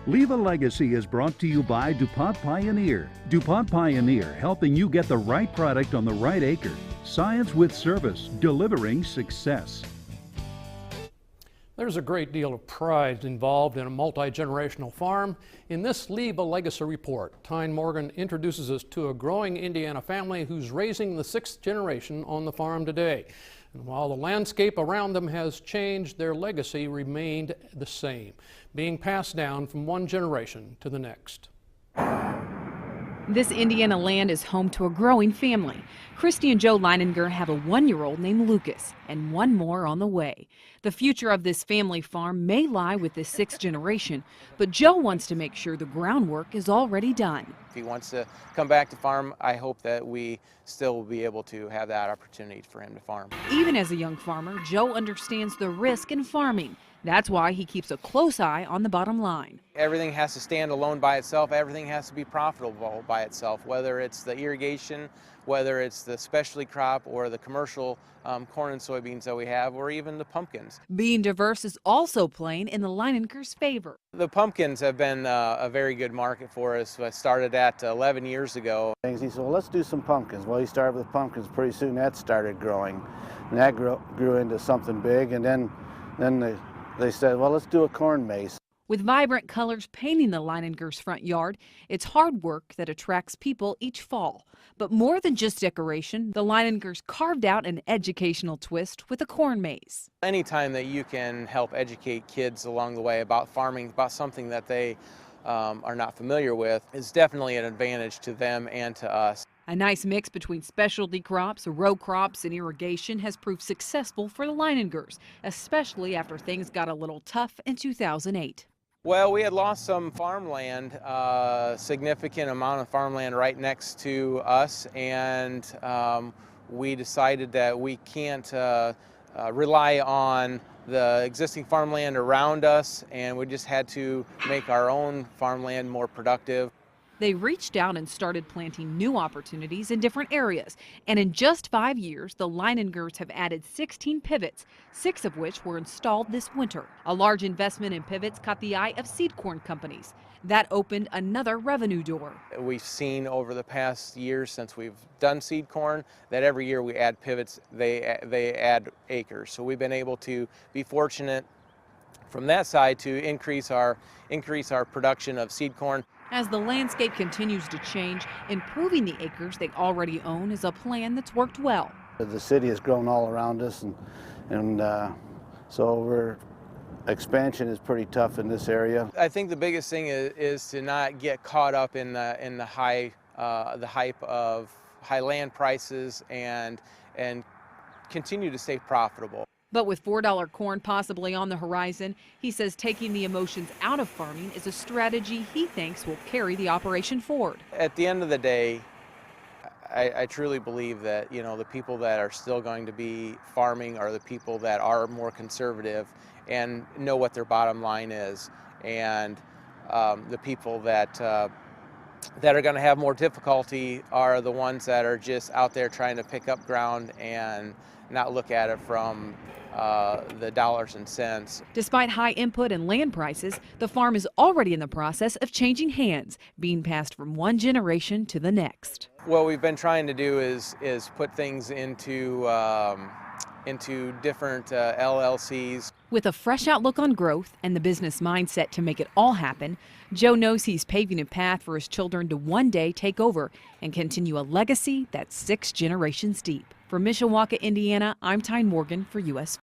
Leave a Legacy is brought to you by DuPont Pioneer. DuPont Pioneer, helping you get the right product on the right acre. Science with service, delivering success. There's a great deal of pride involved in a multi-generational farm. In this Leave a Legacy report, Tyne Morgan introduces us to a growing Indiana family who's raising the 6th generation on the farm today. And while the landscape around them has changed, their legacy remained the same, being passed down from one generation to the next. This Indiana land is home to a growing family. Christy and Joe Leininger have a 1-year-old named Lucas and one more on the way. The future of this family farm may lie with this 6th generation, but Joe wants to make sure the groundwork is already done. If he wants to come back to farm, I hope that we still will be able to have that opportunity for him to farm. Even as a young farmer, Joe understands the risk in farming. That's why he keeps a close eye on the bottom line. Everything has to stand alone by itself. Everything has to be profitable by itself, whether it's the irrigation, whether it's the specialty crop or the commercial corn and soybeans that we have, or even the pumpkins. Being diverse is also playing in the Leiningers' favor. The pumpkins have been a very good market for us. I started that 11 years ago. He said, well, let's do some pumpkins. Well, he started with pumpkins. Pretty soon that started growing, and that grew into something big, and then they said, well, let's do a corn maze. With vibrant colors painting the Leiningers' front yard, it's hard work that attracts people each fall. But more than just decoration, the Leiningers carved out an educational twist with a corn maze. Anytime that you can help educate kids along the way about farming, about something that they are not familiar with, is definitely an advantage to them and to us. A nice mix between specialty crops, row crops, and irrigation has proved successful for the Leiningers, especially after things got a little tough in 2008. Well, we had lost some farmland, significant amount of farmland right next to us, and we decided that we can't rely on the existing farmland around us, and we just had to make our own farmland more productive. They reached out and started planting new opportunities in different areas. And in just 5 years, the Leiningers have added 16 pivots, 6 of which were installed this winter. A large investment in pivots caught the eye of seed corn companies. That opened another revenue door. We've seen over the past years since we've done seed corn that every year we add pivots, they add acres. So we've been able to be fortunate from that side to increase our production of seed corn. As the landscape continues to change, improving the acres they already own is a plan that's worked well. The city has grown all around us, and so expansion is pretty tough in this area. I think the biggest thing is to not get caught up in the hype of high land prices and continue to stay profitable. But with $4 corn possibly on the horizon, he says taking the emotions out of farming is a strategy he thinks will carry the operation forward. At the end of the day, I truly believe that, the people that are still going to be farming are the people that are more conservative and know what their bottom line is. And the people that are going to have more difficulty are the ones that are just out there trying to pick up ground and not look at it from the dollars and cents. Despite high input and land prices, the farm is already in the process of changing hands, being passed from one generation to the next. What we've been trying to do is put things into different LLCs. With a fresh outlook on growth and the business mindset to make it all happen, Joe knows he's paving a path for his children to one day take over and continue a legacy that's 6 generations deep. From Mishawaka, Indiana, I'm Tyne Morgan for U.S.